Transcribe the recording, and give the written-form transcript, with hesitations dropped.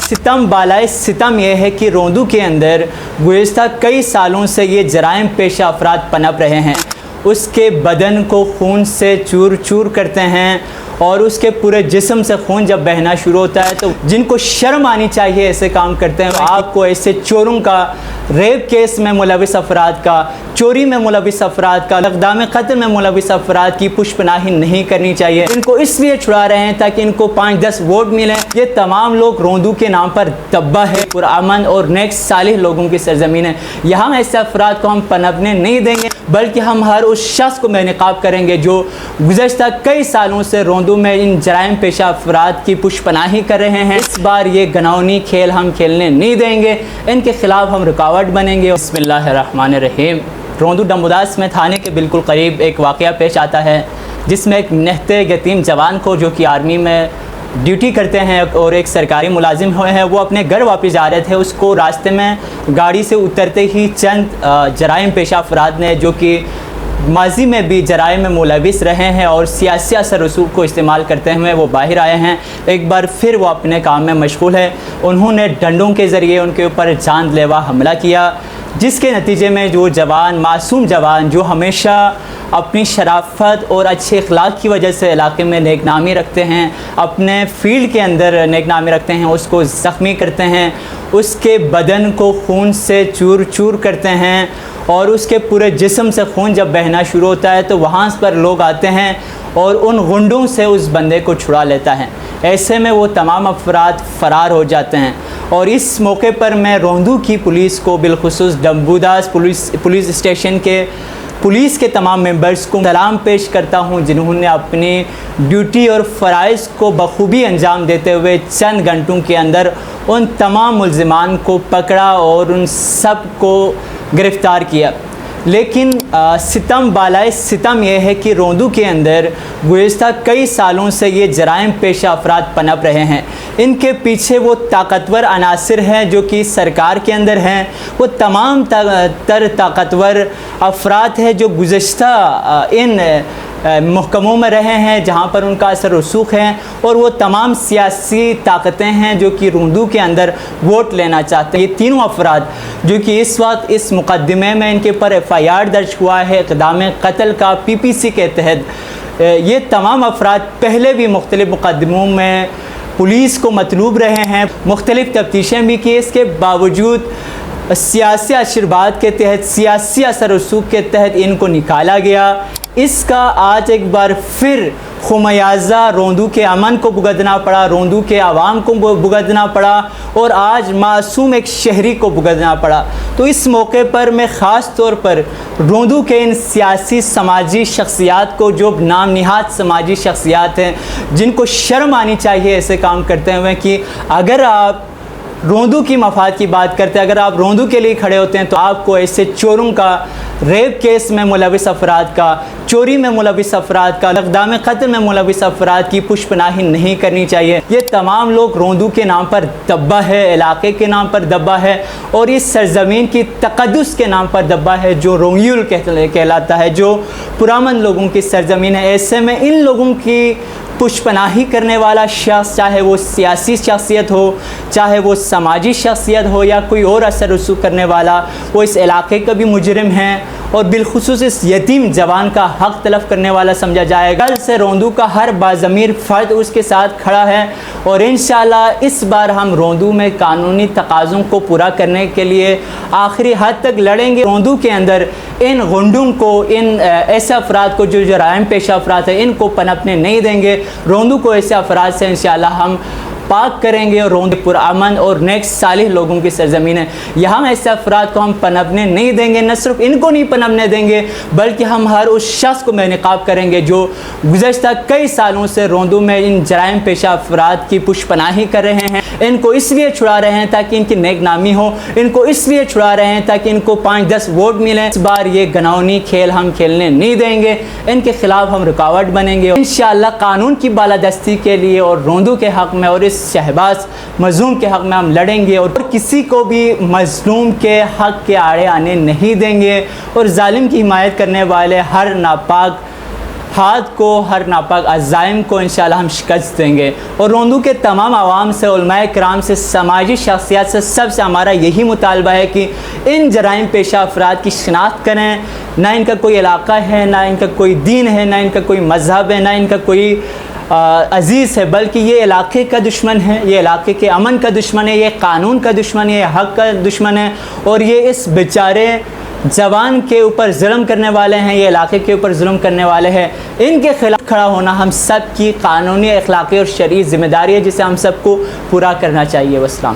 सितम बालाए सितम यह है कि रोंदू के अंदर गुज़श्ता कई सालों से ये जराइम पेशा अफराद पनप रहे हैं। उसके बदन को खून से चूर चूर करते हैं और उसके पूरे जिस्म से खून जब बहना शुरू होता है तो जिनको शर्म आनी चाहिए ऐसे काम करते हैं। आपको ऐसे चोरों का, रेप केस में मुलविस अफराद का, चोरी में मुलविस अफराद का, इक़दाम क़त्ल में मुलविस अफराद की पुष्पनाही नहीं करनी चाहिए। इनको इसलिए छुड़ा रहे हैं ताकि इनको 5-10 वोट मिलें। ये तमाम लोग रोंदू के नाम पर दब्बा है, पुरअमन और नेक सालिह लोगों की सरजमीन है। यहाँ ऐसे अफराद को हम पनपने नहीं देंगे, बल्कि हम हर उस शख्स को बेनकाब करेंगे जो गुज़श्ता कई सालों से रोंदू में इन जराइम पेशा अफराद की पुष्पनाही कर रहे हैं। इस बार ये घिनौनी खेल हम खेलने नहीं देंगे, इनके खिलाफ हम रुकावट बनेंगे। बिस्मिल्लाहिर्रहमानिर्रहीम। रोंदू डम्बुदास में थाने के बिल्कुल करीब एक वाक़या पेश आता है जिसमें एक निहत्ते यतीम जवान को, जो कि आर्मी में ड्यूटी करते हैं और एक सरकारी मुलाजिम हुए हैं, वो अपने घर वापस जा रहे थे। उसको रास्ते में गाड़ी से उतरते ही चंद जराइम पेशा अफराद ने, जो कि माजी में भी जराइम में मुलविस रहे हैं और सियासी असर रसूख को इस्तेमाल करते हुए वो बाहर आए हैं, एक बार फिर वो अपने काम में मशगूल है। उन्होंने डंडों के ज़रिए उनके ऊपर जानलेवा हमला किया, जिसके नतीजे में जो जवान, मासूम जवान जो हमेशा अपनी शराफत और अच्छे अखलाक की वजह से इलाके में नेकनामी रखते हैं, अपने फील्ड के अंदर नेकनामी रखते हैं, उसको ज़ख्मी करते हैं, उसके बदन को खून से चूर चूर करते हैं और उसके पूरे जिस्म से खून जब बहना शुरू होता है तो वहाँ पर लोग आते हैं और उन गुंडों से उस बंदे को छुड़ा लेता है। ऐसे में वो तमाम अफराद फ़रार हो जाते हैं। और इस मौके पर मैं रोंदू की पुलिस को, बिलखुसूस डम्बुदास पुलिस स्टेशन के पुलिस के तमाम मेंबर्स को सलाम पेश करता हूं, जिन्होंने अपनी ड्यूटी और फ़राइज़ को बखूबी अंजाम देते हुए चंद घंटों के अंदर उन तमाम मुल्ज़िमान को पकड़ा और उन सब को गिरफ़्तार किया। लेकिन सितम बालाए सितम यह है कि रोंदू के अंदर गुज़श्ता कई सालों से ये जराइम पेशा अफराद पनप रहे हैं। इनके पीछे वो ताकतवर अनासिर हैं जो कि सरकार के अंदर हैं। वो तमाम ताकतवर अफराद हैं जो गुज़श्ता इन महकमों में रहे हैं जहाँ पर उनका असर रसूख है, और वो तमाम सियासी ताकतें हैं जो कि रोंदू के अंदर वोट लेना चाहते हैं। ये तीनों अफराद जो कि इस वक्त इस मुकदमे में इनके ऊपर FIR दर्ज हुआ है इक़दाम क़त्ल का PPC के तहत, ये तमाम अफराद पहले भी मुख्तलिफ़ मुकदमों में पुलिस को मतलूब रहे हैं, मुख्तलिफ़ तफ्तीशें भी की। इसके बावजूद सियासी आशीर्वाद के तहत, सियासी असर रसूख के तहत इनको निकाला गया। इसका आज एक बार फिर खुमियाजा रोंदू के अमन को भुगतना पड़ा, रोंदू के आवाम को भुगतना पड़ा और आज मासूम एक शहरी को भुगतना पड़ा। तो इस मौके पर मैं ख़ास तौर पर रोंदू के इन सियासी समाजी शख्सियात को, जो नाम निहाद समाजी शख्सियात हैं, जिनको शर्म आनी चाहिए ऐसे काम करते हुए, कि अगर आप रोंदू की मफाद की बात करते हैं, अगर आप रोंदू के लिए खड़े होते हैं तो आपको ऐसे चोरों का, रेप केस में मुलविस अफराद का, चोरी में मुलविस अफराद का, इक़दाम क़त्ल में मुलविस अफराद की पुष्पनाही नहीं करनी चाहिए। ये तमाम लोग रोंदू के नाम पर दब्बा है, इलाके के नाम पर दब्बा है और इस सरजमीन की तक़द्दुस के नाम पर दब्बा है, जो रोंगियुल कहलाता है, जो पुरअमन लोगों की सरजमीन है। ऐसे में इन लोगों की पुष्पनाही करने वाला शख्स, चाहे वो सियासी शख्सियत हो, चाहे वो समाजी शख्सियत हो या कोई और असर रसूख करने वाला, वो इस इलाके का भी मुजरिम है और बिलखुसूस इस यतीम जवान का हक़ तलफ़ करने वाला समझा जाएगा। कल से रोंदू का हर बाज़मीर फ़र्द उसके साथ खड़ा है और इंशाअल्लाह इस बार हम रोंदू में कानूनी तकाज़ों को पूरा करने के लिए आखिरी हद तक लड़ेंगे। रोंदू के अंदर इन गुंडों को, इन ऐसे अफराद को जो जराइम पेशा अफराद है, इनको पनपने नहीं देंगे। रोंदू को ऐसे अफराद से इंशाअल्लाह हम पाक करेंगे और रोंदू पुरअमन और नेक सालिह लोगों की सरजमीन है। यहाँ ऐसे अफराद को हम पनपने नहीं देंगे। न सिर्फ इनको नहीं पनपने देंगे, बल्कि हम हर उस शख्स को बेनकाब करेंगे जो गुज़श्ता कई सालों से रोंदू में इन जराइम पेशा अफराद की पुष्पनाही कर रहे हैं। इनको इसलिए छुड़ा रहे हैं ताकि इनकी नेक नामी हो, इनको इसलिए छुड़ा रहे हैं ताकि इनको 5-10 वोट मिलें। इस बार ये घिनौनी खेल हम खेलने नहीं देंगे, इनके खिलाफ हम रुकावट बनेंगे। इंशाअल्लाह कानून की बालादस्ती के लिए और रोंदू के हक़ में और इस शहबाज मज़लूम के हक़ में हम लड़ेंगे और किसी को भी मज़लूम के हक़ के आड़े आने नहीं देंगे और जालिम की हिमायत करने वाले हर नापाक ہاتھ کو، ہر ناپاک عزائم کو انشاءاللہ ہم شکست دیں گے۔ اور روندو کے تمام عوام سے، علماء کرام سے، سماجی شخصیات سے، سب سے ہمارا یہی مطالبہ ہے کہ ان جرائم پیشہ افراد کی شناخت کریں۔ نہ ان کا کوئی علاقہ ہے، نہ ان کا کوئی دین ہے، نہ ان کا کوئی مذہب ہے، نہ ان کا کوئی عزیز ہے، بلکہ یہ علاقے کا دشمن ہے، یہ علاقے کے امن کا دشمن ہے، یہ قانون کا دشمن ہے، یہ حق کا دشمن ہے، اور یہ اس بیچارے جوان کے اوپر ظلم کرنے والے ہیں، یہ علاقے کے اوپر ظلم کرنے والے ہیں۔ ان کے خلاف کھڑا ہونا ہم سب کی قانونی، اخلاقی اور شرعی ذمہ داری ہے، جسے ہم سب کو پورا کرنا چاہیے۔ والسلام۔